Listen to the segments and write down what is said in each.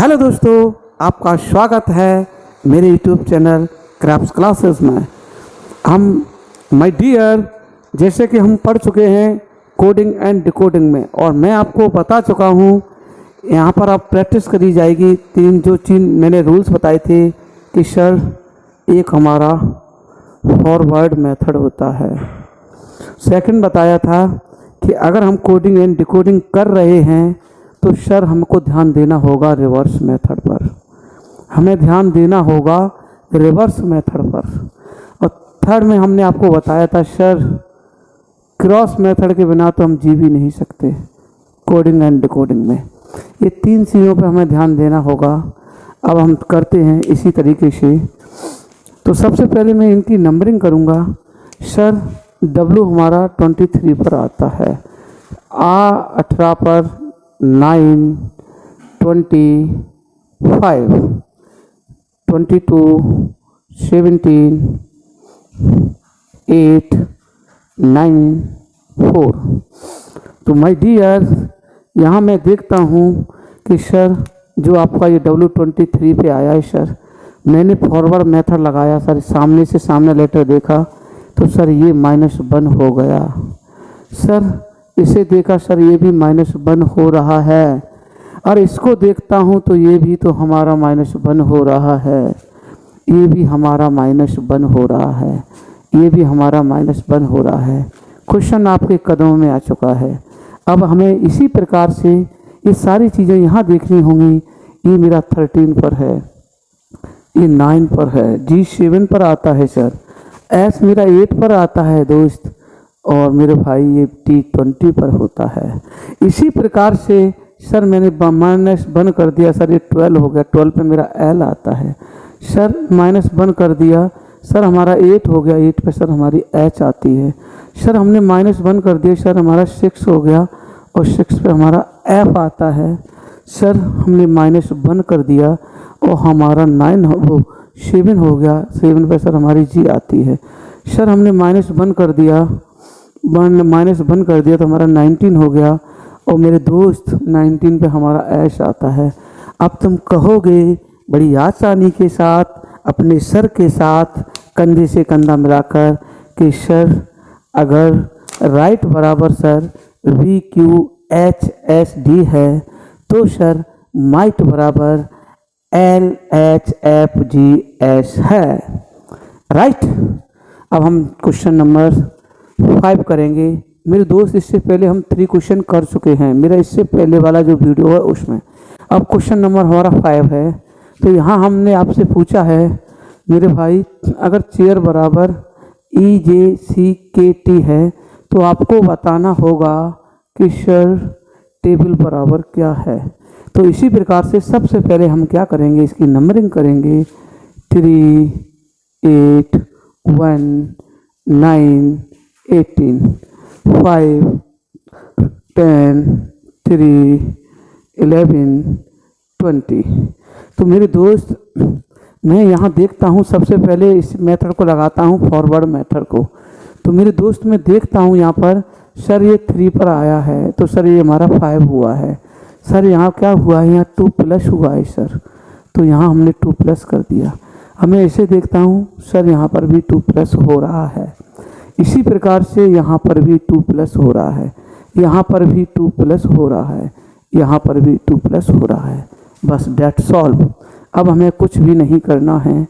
Hello दोस्तों, आपका स्वागत है मेरे यूट्यूब चैनल क्रैप्स क्लासेस में। हम माय डियर, जैसे कि हम पढ़ चुके हैं कोडिंग एंड डिकोडिंग में, और मैं आपको बता चुका हूँ यहाँ पर आप प्रैक्टिस करी जाएगी। जो चीज़ मैंने रूल्स बताए थे कि सर एक हमारा फॉरवर्ड मेथड होता है, सेकंड बताया था कि अगर हम कोडिंग एंड डिकोडिंग कर रहे हैं तो सर हमको ध्यान देना होगा रिवर्स मेथड पर, हमें ध्यान देना होगा रिवर्स मेथड पर। और थर्ड में हमने आपको बताया था सर क्रॉस मेथड के बिना तो हम जी भी नहीं सकते कोडिंग एंड डिकोडिंग में। ये तीन चीज़ों पर हमें ध्यान देना होगा। अब हम करते हैं इसी तरीके से। तो सबसे पहले मैं इनकी नंबरिंग करूँगा। सर W हमारा 23 पर आता है, A 18 पर, 9, 25, 22, 17, 8, 9, 4। तो माय डियर, यहाँ मैं देखता हूँ कि सर जो आपका ये W23 पे आया है सर, मैंने फॉरवर्ड मेथड लगाया सर, सामने से सामने लेटर देखा तो सर ये -1 हो गया। सर इसे देखा सर ये भी -1 हो रहा है, और इसको देखता हूँ तो ये भी तो हमारा -1 हो रहा है, ये भी हमारा -1 हो रहा है, ये भी हमारा -1 हो रहा है। क्वेश्चन आपके कदमों में आ चुका है। अब हमें इसी प्रकार से ये सारी चीज़ें यहाँ देखनी होंगी। ये मेरा 13 पर है, ये 9 पर है, G 7 पर आता है सर, S मेरा 8 पर आता है दोस्त, और मेरे भाई ये T 20 पर होता है। इसी प्रकार से सर मैंने -1 कर दिया सर, ये 12 हो गया, 12 पे मेरा L आता है सर, -1 कर दिया सर, हमारा 8 हो गया, 8 पे सर हमारी H आती है सर, हमने -1 कर दिया सर, हमारा 6 हो गया, और 6 पे हमारा F आता है सर, हमने -1 कर दिया और हमारा 7 हो गया, 7 पे सर हमारी G आती है सर, हमने -1 कर दिया, -1 कर दिया तो हमारा 19 हो गया, और मेरे दोस्त 19 पे हमारा ऐश आता है। अब तुम कहोगे बड़ी आसानी के साथ अपने सर के साथ कंधे से कंधा मिलाकर कि सर अगर राइट बराबर सर VQHSD है तो सर माइट बराबर LHFGS है, राइट। अब हम क्वेश्चन नंबर 5 करेंगे। मेरे दोस्त इससे पहले हम 3 क्वेश्चन कर चुके हैं, मेरा इससे पहले वाला जो वीडियो है उसमें। अब क्वेश्चन नंबर हमारा 5 है। तो यहाँ हमने आपसे पूछा है मेरे भाई, अगर चेयर बराबर EJCKT है तो आपको बताना होगा कि सर टेबल बराबर क्या है। तो इसी प्रकार से सबसे पहले हम क्या करेंगे, इसकी नंबरिंग करेंगे। 3, 8, 1, 9, 18, 5, 10, 3, 11, 20। तो मेरे दोस्त मैं यहाँ देखता हूँ, सबसे पहले इस मेथड को लगाता हूँ फॉरवर्ड मेथड को। तो मेरे दोस्त मैं देखता हूँ यहाँ पर सर ये 3 पर आया है, तो सर ये हमारा 5 हुआ है सर, यहाँ क्या हुआ है, यहाँ 2+ हुआ है सर, तो यहाँ हमने 2+ कर दिया। अब मैं इसे देखता हूँ सर, यहाँ पर भी 2+ हो रहा है, इसी प्रकार से यहाँ पर भी 2+ हो रहा है, यहाँ पर भी 2+ हो रहा है, यहाँ पर भी 2+ हो रहा है। बस डेट सॉल्व। अब हमें कुछ भी नहीं करना है,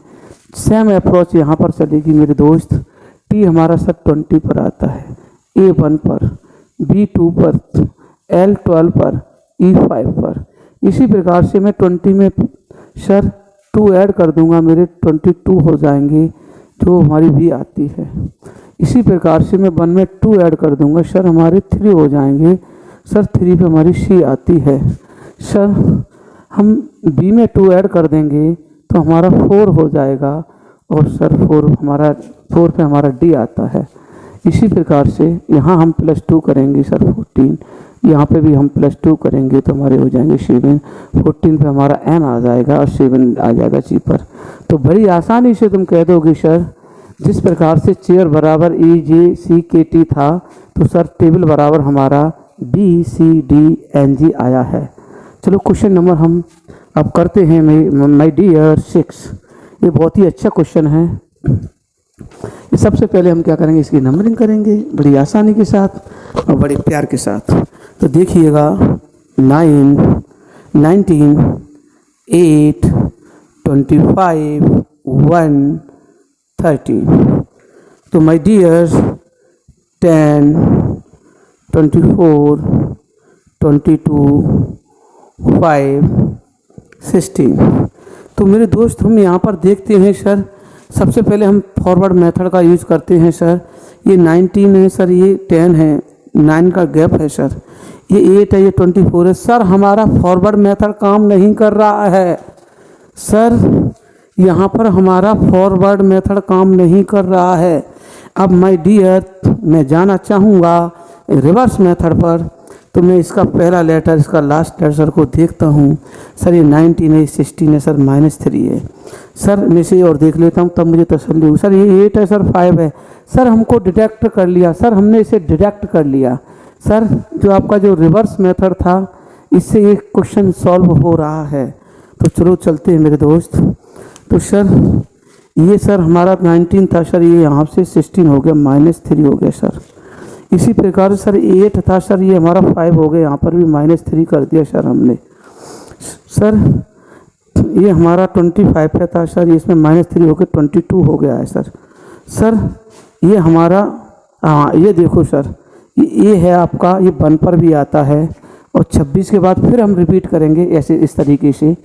सेम अप्रोच यहाँ पर चलेगी मेरे दोस्त। T हमारा सर 20 पर आता है, A 1 पर, B 2 पर, L 12 पर, E 5 पर। इसी प्रकार से मैं 20 में सर 2 ऐड कर दूंगा, मेरे 22 हो जाएंगे जो हमारी B आती है। इसी प्रकार से मैं 1 में 2 ऐड कर दूंगा सर, हमारे 3 हो जाएंगे सर, 3 पे हमारी C आती है सर, हम B में 2 ऐड कर देंगे तो हमारा 4 हो जाएगा, और सर 4 पे हमारा D आता है। इसी प्रकार से यहाँ हम +2 करेंगे सर 14, यहाँ पे भी हम +2 करेंगे तो हमारे हो जाएंगे 7, 14 पे हमारा N आ जाएगा और 7 आ जाएगा C पर। तो बड़ी आसानी से तुम कह दोगे सर जिस प्रकार से चेयर बराबर EJCKT था तो सर टेबल बराबर हमारा BCDNG आया है। चलो क्वेश्चन नंबर हम अब करते हैं माय डियर 6। ये बहुत ही अच्छा क्वेश्चन है। ये सबसे पहले हम क्या करेंगे, इसकी नंबरिंग करेंगे बड़ी आसानी के साथ और बड़े प्यार के साथ। तो देखिएगा 9, 19, 8, 25, 1, 13। तो माय डियर्स 10, 24, 22, 5, 16। तो मेरे दोस्त हम यहाँ पर देखते हैं सर, सबसे पहले हम फॉरवर्ड मेथड का यूज़ करते हैं सर। ये 19 है सर, ये 10 है, 9 का गैप है सर, ये 8 है, ये 24 है सर। हमारा फॉरवर्ड मेथड काम नहीं कर रहा है सर, यहाँ पर हमारा फॉरवर्ड मेथड काम नहीं कर रहा है। अब माय डियर मैं जाना चाहूँगा रिवर्स मेथड पर, तो मैं इसका पहला लेटर, इसका लास्ट लेटर को देखता हूँ सर। ये 19 है, 16 है सर, -3 है सर। मैं इसे और देख लेता हूँ तब मुझे तसल्ली हुई। सर ये 8 है सर, 5 है सर, हमको डिटेक्ट कर लिया सर, हमने इसे डिटेक्ट कर लिया सर। जो आपका जो रिवर्स मेथड था, इससे ये क्वेश्चन सॉल्व हो रहा है। तो चलो चलते हैं मेरे दोस्त। तो सर ये सर हमारा 19 था सर, ये यहाँ से 16 हो गया, -3 हो गया सर। इसी प्रकार सर 8 था सर, ये हमारा 5 हो गया, यहाँ पर भी -3 कर दिया सर हमने। सर ये हमारा 25 पे था सर, इसमें -3 हो गया, 22 हो गया है सर। सर ये हमारा, हाँ ये देखो सर, ये है आपका, ये 1 पर भी आता है। और 26 के बाद फिर हम रिपीट करेंगे ऐसे इस तरीके से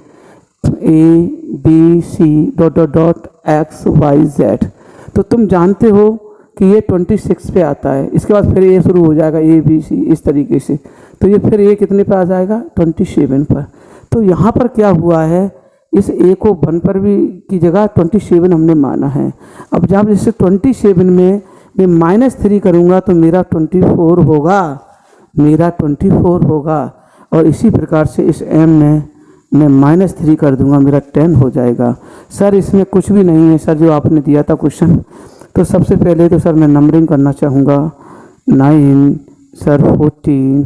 ABCD.X, Y, Z। तो तुम जानते हो कि ये 26 पे आता है, इसके बाद फिर ये शुरू हो जाएगा ABC इस तरीके से। तो ये फिर ये कितने पे आ जाएगा, 27 पर। तो यहाँ पर क्या हुआ है, इस A को 1 पर भी की जगह 27 हमने माना है। अब जब जैसे 27 में मैं -3 करूँगा तो मेरा 24 होगा, मेरा 24 होगा। और इसी प्रकार से इस M में मैं -3 कर दूंगा, मेरा 10 हो जाएगा। सर इसमें कुछ भी नहीं है सर जो आपने दिया था क्वेश्चन। तो सबसे पहले तो सर मैं नंबरिंग करना चाहूँगा, 9 सर, 14,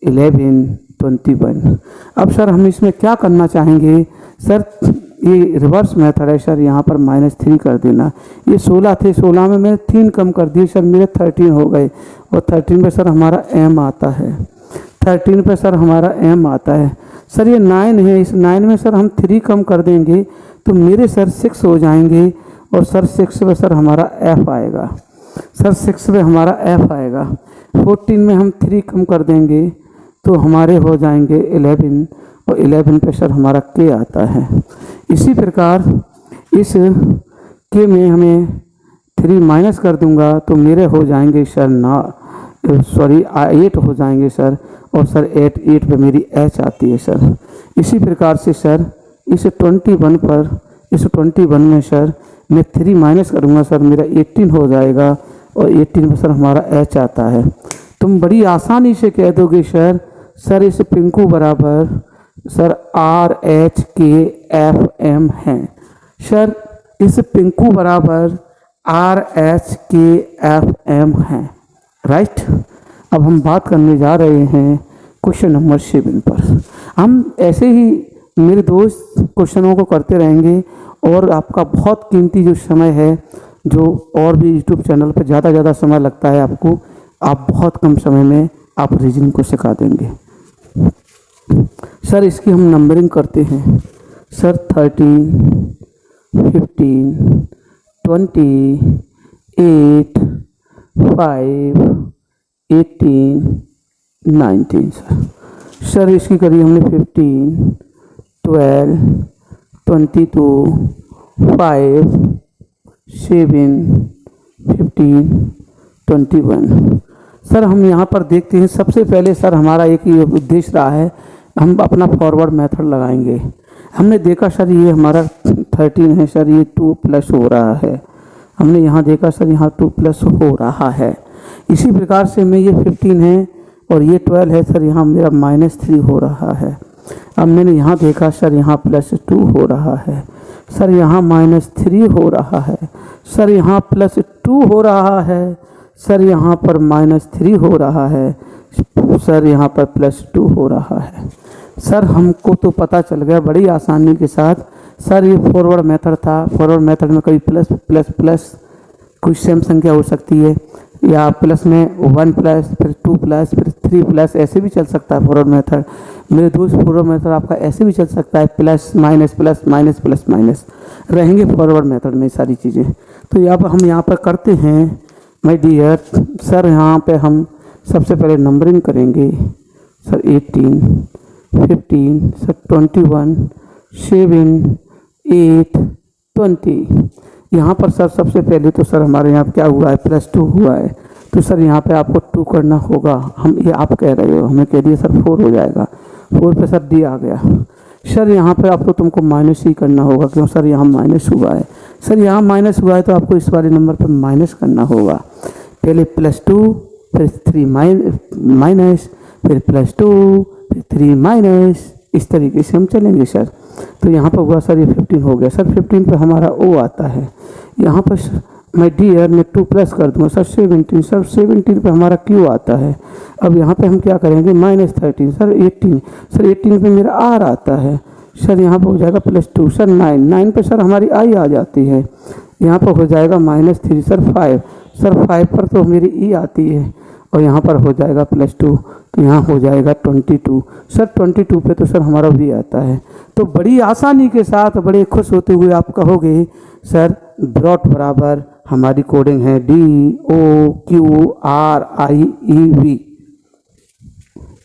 11, 21। अब सर हम इसमें क्या करना चाहेंगे सर, ये रिवर्स मेथड है सर, यहाँ पर -3 कर देना। ये 16 थे, 16 में मैंने 3 कम कर दिए सर, मेरे 13 हो गए। और 13 पे सर हमारा M आता है, 13 पे सर हमारा M आता है। सर ये 9 है, इस 9 में सर हम 3 कम कर देंगे तो मेरे सर 6 हो जाएंगे। और सर 6 पे सर हमारा F आएगा, सर 6 पे हमारा F आएगा। 14 में हम 3 कम कर देंगे तो हमारे हो जाएंगे 11। और 11 पे सर हमारा K आता है। इसी प्रकार इस K में हमें 3 माइनस कर दूंगा तो मेरे हो जाएंगे सर 8 हो जाएंगे सर। और सर 8 पे मेरी H आती है सर। इसी प्रकार से सर इस 21 पर, इस 21 में सर मैं 3 माइनस करूँगा सर, मेरा 18 हो जाएगा। और 18 में सर हमारा H आता है। तुम बड़ी आसानी से कह दोगे सर इस पिंकू बराबर सर RHKFM है। सर इस पिंकू बराबर RHKFM है, राइट। अब हम बात करने जा रहे हैं क्वेश्चन नंबर 7 पर। हम ऐसे ही मेरे दोस्त क्वेश्चनों को करते रहेंगे और आपका बहुत कीमती जो समय है, जो और भी यूट्यूब चैनल पर ज़्यादा समय लगता है आपको, आप बहुत कम समय में आप रीजनिंग को सिखा देंगे। सर इसकी हम नंबरिंग करते हैं सर, 13, 15, 20, 8, 5, 18, 19 सर इसकी करी हमने 15, 12, 22, 5, 7, 15, 21। सर हम यहाँ पर देखते हैं, सबसे पहले सर हमारा एक ही उद्देश्य रहा है, हम अपना फॉरवर्ड मेथड लगाएंगे। हमने देखा सर ये हमारा 13 है सर, ये 2 प्लस हो रहा है। हमने यहाँ देखा सर यहाँ 2 प्लस हो रहा है। इसी प्रकार से मैं ये 15 है और ये 12 है सर, यहाँ मेरा -3 हो रहा है। अब मैंने यहाँ देखा सर यहाँ +2 हो रहा है सर, यहाँ -3 हो रहा है सर, यहाँ +2 हो रहा है सर, यहाँ पर -3 हो रहा है सर, यहाँ पर +2 हो रहा है सर हमको तो पता चल गया बड़ी आसानी के साथ। सर ये फॉरवर्ड मेथड था, फॉरवर्ड मेथड में कभी प्लस प्लस प्लस कोई सेम संख्या हो सकती है, या प्लस में 1 प्लस फिर 2 प्लस फिर 3 प्लस, ऐसे भी चल सकता है फॉरवर्ड मेथड। मेरे दोस्त फॉरवर्ड मेथड आपका ऐसे भी चल सकता है, plus minus plus minus plus minus रहेंगे फॉरवर्ड मेथड में सारी चीज़ें। तो अब हम यहाँ पर करते हैं माय डियर सर। यहाँ पे हम सबसे पहले नंबरिंग करेंगे सर 18, 15, सर 21, 7, 8, 20। यहाँ पर सर सबसे पहले तो सर हमारे यहाँ क्या हुआ है, +2 हुआ है, तो सर यहाँ पे आपको 2 करना होगा। हम ये आप कह रहे हो, हमें कह दिया सर 4 हो जाएगा, 4 पे सर डी आ गया। सर यहाँ पे आपको तुमको माइनस ही करना होगा, क्यों सर यहाँ माइनस हुआ है। सर यहाँ माइनस हुआ है तो आपको इस वाले नंबर पे माइनस करना होगा। पहले +2 फिर 3 माइनस फिर +2 फिर 3 माइनस, इस तरीके से हम चलेंगे सर। तो यहाँ पर हुआ सर ये 15 हो गया सर। 15 पे हमारा ओ आता है। यहाँ पर मैं डियर में 2 प्लस कर दूँगा सर 17 सर। 17 पे हमारा क्यू आता है। अब यहाँ पे हम क्या करेंगे -13 सर 18 सर। 18 पे मेरा आर आता है सर। यहाँ पर हो जाएगा +2 सर 9 पे सर हमारी आई आ जाती है। यहाँ पर हो जाएगा -3 सर 5 सर। 5 पर तो मेरी ई आती है और यहाँ पर हो जाएगा +2, तो यहाँ हो जाएगा 22 सर। 22 पे तो सर हमारा भी आता है। तो बड़ी आसानी के साथ बड़े खुश होते हुए आप कहोगे सर ब्रॉट बराबर हमारी कोडिंग है DOQRIEV,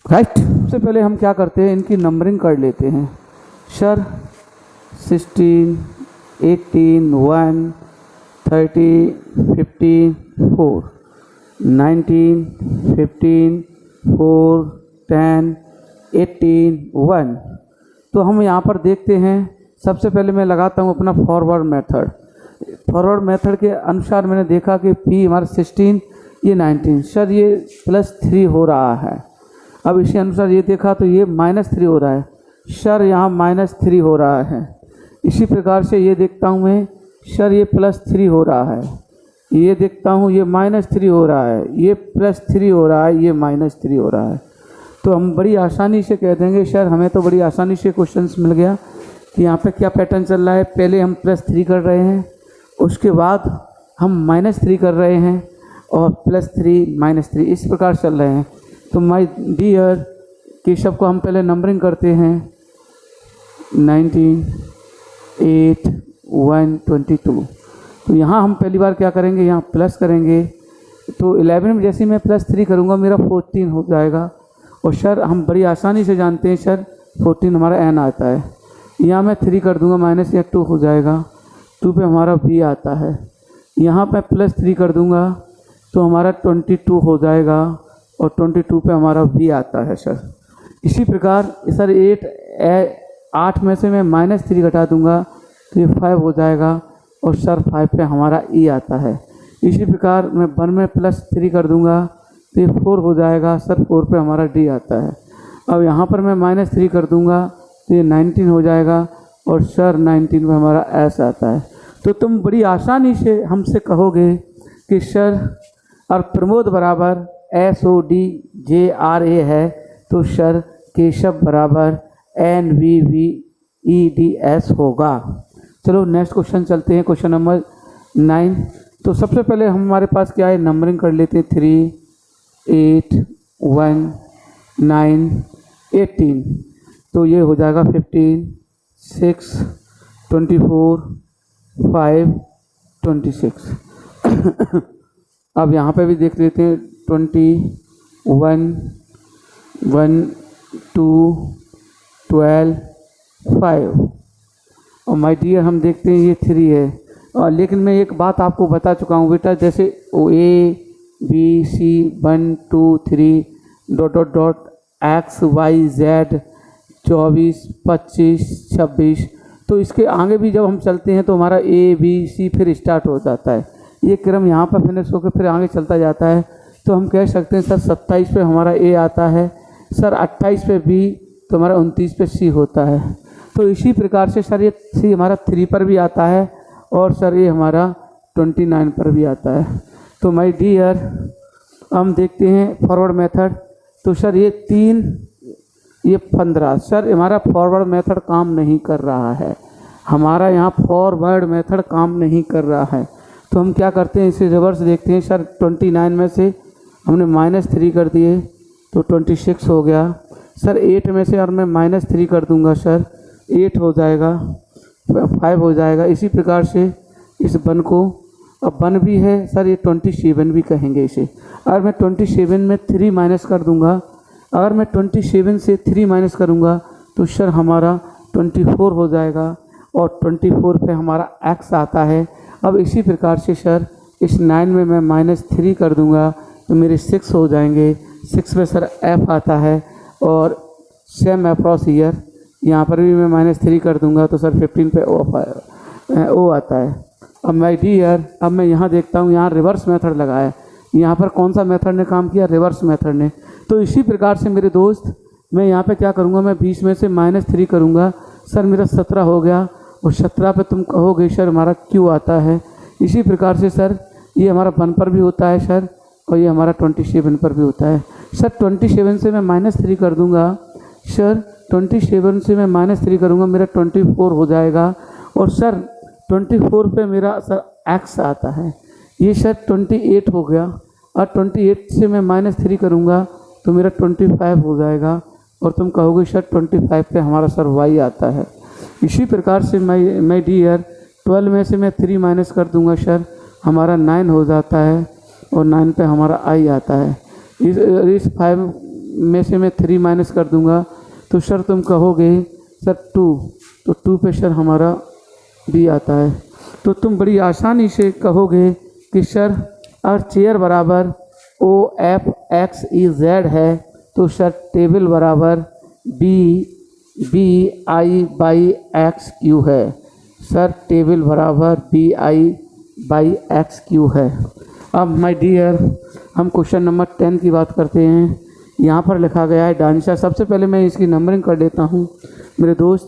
राइट। सबसे पहले हम क्या करते हैं, इनकी नंबरिंग कर लेते हैं सर। 16, 18, 1, 30, 15, 4, 19, 15, 4, 10, 18, 1। तो हम यहाँ पर देखते हैं, सबसे पहले मैं लगाता हूँ अपना फॉरवर्ड मेथड। फॉरवर्ड मेथड के अनुसार मैंने देखा कि P हमारा 16, ये 19 सर, ये +3 हो रहा है। अब इसी अनुसार ये देखा तो ये -3 हो रहा है सर, यहाँ -3 हो रहा है। इसी प्रकार से ये देखता हूँ मैं सर, ये +3 हो रहा है। ये देखता हूँ ये -3 हो रहा है, ये +3 हो रहा है, ये -3 हो रहा है। तो हम बड़ी आसानी से कह देंगे सर, हमें तो बड़ी आसानी से क्वेश्चंस मिल गया कि यहाँ पे क्या पैटर्न चल रहा है। पहले हम +3 कर रहे हैं, उसके बाद हम -3 कर रहे हैं और +3 -3 इस प्रकार चल रहे हैं। तो माय डियर केशव को हम पहले नंबरिंग करते हैं 19, 8, 1, 22। तो यहाँ हम पहली बार क्या करेंगे, यहाँ प्लस करेंगे। तो 11 में जैसे मैं +3 करूँगा मेरा 14 हो जाएगा। और सर हम बड़ी आसानी से जानते हैं सर 14 हमारा n आता है। यहाँ मैं 3 कर दूँगा -2 हो जाएगा। 2 पे हमारा b आता है। यहाँ पे +3 कर दूँगा तो हमारा 22 हो जाएगा और 22 पे हमारा b आता है सर। इसी प्रकार सर 8 में से मैं -3 घटा दूँगा तो ये 5 हो जाएगा और सर 5 पे हमारा e आता है। इसी प्रकार मैं 1 में +3 कर दूँगा तो ये 4 हो जाएगा सर, 4 पे हमारा d आता है। अब यहाँ पर मैं -3 कर दूँगा तो ये 19 हो जाएगा और सर 19 पे हमारा s आता है। तो तुम बड़ी आसानी से हमसे कहोगे कि सर और प्रमोद बराबर SODJRA है, तो सर केशव बराबर NVVEDS होगा। चलो नेक्स्ट क्वेश्चन चलते हैं, क्वेश्चन नंबर 9। तो सबसे पहले हमारे पास क्या है, नंबरिंग कर लेते हैं 3, 8, 1, 9, 18। तो ये हो जाएगा 15, 6, 24, 5, 26। अब यहाँ पे भी देख लेते हैं 21, 1, 2, 12, 5। और माय डियर हम देखते हैं ये 3 है। और लेकिन मैं एक बात आपको बता चुका हूँ बेटा, जैसे ABC 1 2 3 ... XYZ 24 25 26। तो इसके आगे भी जब हम चलते हैं तो हमारा ABC फिर स्टार्ट हो जाता है। ये क्रम यहाँ पर फिनिश होकर फिर आगे चलता जाता है। तो हम कह सकते हैं सर 27 पे हमारा A आता है, सर 28 पे B, तो हमारा 29 पे C होता है। तो इसी प्रकार से सर ये C हमारा 3 पर भी आता है और सर ये हमारा 29 पर भी आता है। तो माय डियर हम देखते हैं फॉरवर्ड मेथड। तो सर ये 3 ये 15। सर हमारा फॉरवर्ड मेथड काम नहीं कर रहा है, हमारा यहाँ फॉरवर्ड मेथड काम नहीं कर रहा है। तो हम क्या करते हैं, इसे रिवर्स देखते हैं। सर 29 में से हमने -3 कर दिए तो 26 हो गया। सर 8 में से और मैं -3 कर दूंगा सर 8 हो जाएगा, 5 हो जाएगा। इसी प्रकार से इस 1 को, अब 1 भी है सर, ये 27 भी कहेंगे इसे। अगर मैं 27 में 3 माइनस कर दूंगा, अगर मैं 27 से 3 माइनस करूंगा तो सर हमारा 24 हो जाएगा और 24 पे हमारा x आता है। अब इसी प्रकार से सर इस 9 में मैं -3 कर दूंगा तो मेरे 6 हो जाएंगे। 6 में सर f आता है और सेम अप्रॉस ईयर, यहाँ पर भी मैं -3 कर दूंगा तो सर 15 पे ओ आता है। अब माय डियर, अब मैं यहाँ देखता हूँ, यहाँ रिवर्स मेथड लगा है। यहाँ पर कौन सा मेथड ने काम किया, रिवर्स मेथड ने। तो इसी प्रकार से मेरे दोस्त मैं यहाँ पे क्या करूँगा, मैं 20 में से -3 करूँगा, सर मेरा 17 हो गया और 17 पे तुम कहोगे सर हमारा क्यों आता है। इसी प्रकार से सर ये हमारा 1 पर भी होता है सर, और ये हमारा 27 पर भी होता है सर। 27 से मैं -3 कर दूंगा सर, 27 से मैं -3 करूंगा, मेरा 24 हो जाएगा। और सर 24 पे मेरा सर x आता है, ये सर 28 हो गया। और 28 से मैं -3 करूंगा तो मेरा 25 हो जाएगा। और तुम कहोगे सर 25 पे हमारा सर y आता है। इसी प्रकार से मैं डियर 12 में से मैं 3 माइनस कर दूंगा सर, हमारा 9 हो जाता है और 9 पे हमारा i आता है। इस 5 में से मैं 3 माइनस कर दूंगा तो सर तुम कहोगे सर 2, तो 2 पे सर हमारा b आता है। तो तुम बड़ी आसानी से कहोगे कि सर अगर चेयर बराबर OFXEZ है तो सर टेबल बराबर BI/XQ है। सर टेबल बराबर BI/XQ है। अब माय डियर हम क्वेश्चन नंबर 10 की बात करते हैं। यहाँ पर लिखा गया है डांसर। सबसे पहले मैं इसकी नंबरिंग कर देता हूँ मेरे दोस्त।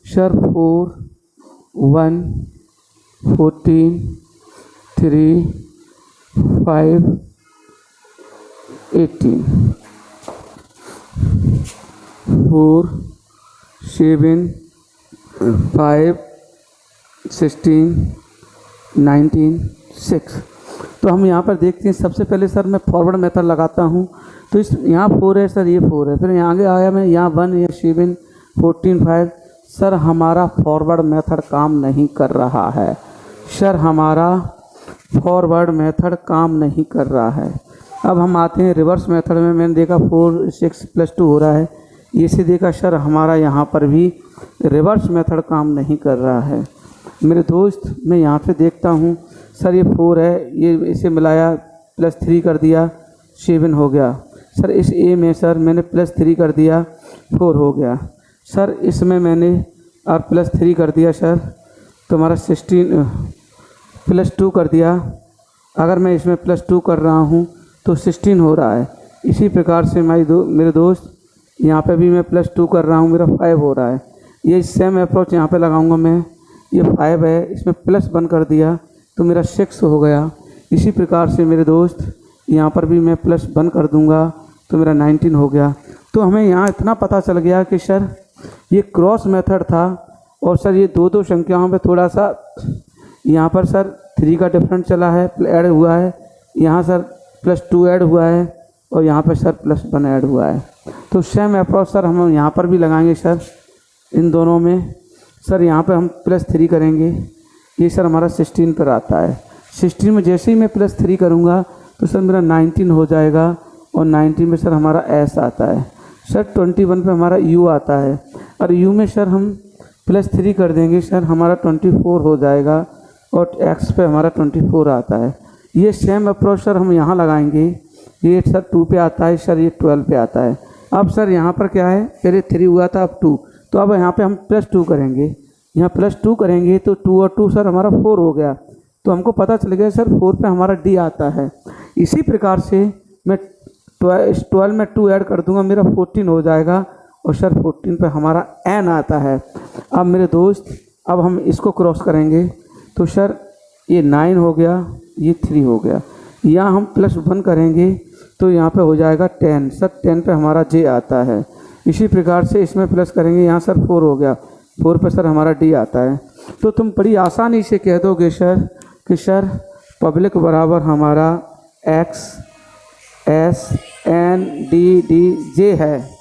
सर 4 1 14 3 5 18 4 7 5 16 19 6। तो हम यहाँ पर देखते हैं। सबसे पहले सर मैं फॉरवर्ड मेथड लगाता हूँ तो इस यहाँ 4 है सर, ये 4 है, फिर यहाँ आगे आया मैं यहाँ 1 या 7 14 5। सर हमारा फॉरवर्ड मेथड काम नहीं कर रहा है, सर हमारा फॉरवर्ड मेथड काम नहीं कर रहा है। अब हम आते हैं रिवर्स मेथड में। मैंने देखा 4 6 + 2 हो रहा है, ये से देखा सर हमारा यहाँ पर भी रिवर्स मेथड काम नहीं कर रहा है। मेरे दोस्त मैं यहाँ पे देखता हूँ सर ये 4 है, ये इसे मिलाया +3 कर दिया 7 हो गया। सर इस ए में सर मैंने +3 कर दिया 4 हो गया। सर इसमें मैंने और +3 कर दिया सर तो हमारा 16 +2 कर दिया। अगर मैं इसमें +2 कर रहा हूँ तो 16 हो रहा है। इसी प्रकार से मेरे दोस्त यहाँ पे भी मैं +2 कर रहा हूँ, मेरा 5 हो रहा है। ये सेम अप्रोच यहाँ पे लगाऊंगा मैं। ये 5 है, इसमें +1 कर दिया तो मेरा 6 हो गया। इसी प्रकार से मेरे दोस्त यहाँ पर भी मैं +1 कर दूँगा तो मेरा 19 हो गया। तो हमें यहाँ इतना पता चल गया कि सर ये क्रॉस मेथड था और सर ये दो संख्याओं पे थोड़ा सा यहाँ पर सर 3 का डिफरेंस चला है, ऐड हुआ है, यहाँ सर +2 ऐड हुआ है और यहाँ पर सर +1 ऐड हुआ है। तो सेम अप्रोच सर हम यहाँ पर भी लगाएंगे सर इन दोनों में। सर यहाँ पर हम +3 करेंगे, ये सर हमारा 16 पर आता है। 16 में जैसे ही मैं +3 करूँगा तो सर मेरा 19 हो जाएगा और 19 में सर हमारा S आता है। सर 21 पे हमारा U आता है और U में सर हम +3 कर देंगे, सर हमारा 24 हो जाएगा और X पे हमारा 24 आता है। ये सेम अप्रोच सर हम यहाँ लगाएंगे। ये सर 2 पे आता है, सर ये 12 पे आता है। अब सर यहाँ पर क्या है, पहले 3 हुआ था अब 2, तो अब यहाँ पे हम +2 करेंगे। यहाँ +2 करेंगे तो 2 और 2 सर हमारा 4 हो गया। तो हमको पता चल गया सर 4 पे हमारा D आता है। इसी प्रकार से मैं 12 में 2 ऐड कर दूंगा, मेरा 14 हो जाएगा और सर 14 पे हमारा N आता है। अब मेरे दोस्त अब हम इसको क्रॉस करेंगे तो सर ये 9 हो गया, ये 3 हो गया। यहाँ हम +1 करेंगे तो यहाँ पे हो जाएगा 10। सर 10 पे हमारा J आता है। इसी प्रकार से इसमें प्लस करेंगे, यहाँ सर 4 हो गया, 4 पे सर हमारा डी आता है। तो तुम बड़ी आसानी से कह दोगे सर कि सर पब्लिक बराबर हमारा X S N D D J है।